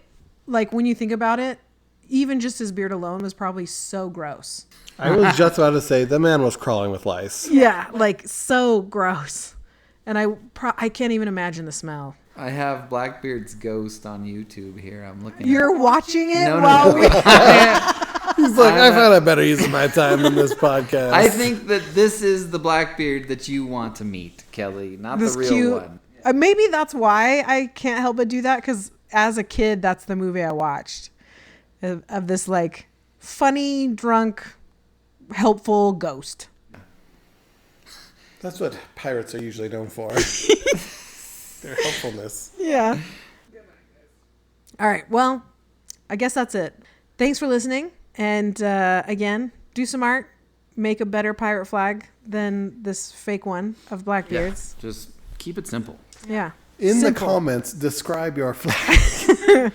like, when you think about it, even just his beard alone was probably so gross. I was just about to say, the man was crawling with lice. Yeah, like so gross. And I can't even imagine the smell. I have Blackbeard's ghost on YouTube here. I'm looking. You're watching it No. He's like, I found a better use of my time in this podcast. I think that this is the Blackbeard that you want to meet, Kelly, not This the real cute one. Maybe that's why I can't help but do that, because as a kid, that's the movie I watched of this like funny, drunk, helpful ghost. That's what pirates are usually known for. Their helpfulness. Yeah. All right. Well, I guess that's it. Thanks for listening. And again, do some art. Make a better pirate flag than this fake one of Blackbeard's. Yeah, just keep it simple. Yeah. In Simple. the comments, describe your flag.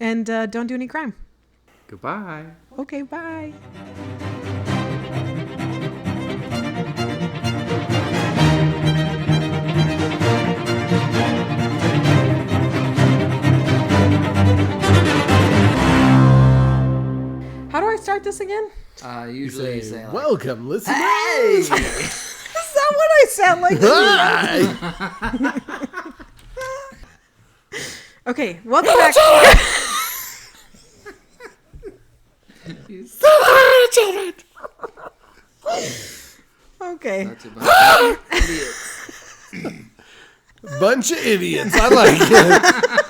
And don't do any crime. Goodbye. Okay, bye. How do I start this again? Usually you say like, welcome, listeners. hey! Is that what I sound like? Okay, welcome back. Okay. That's about idiots. Bunch of idiots. I like it.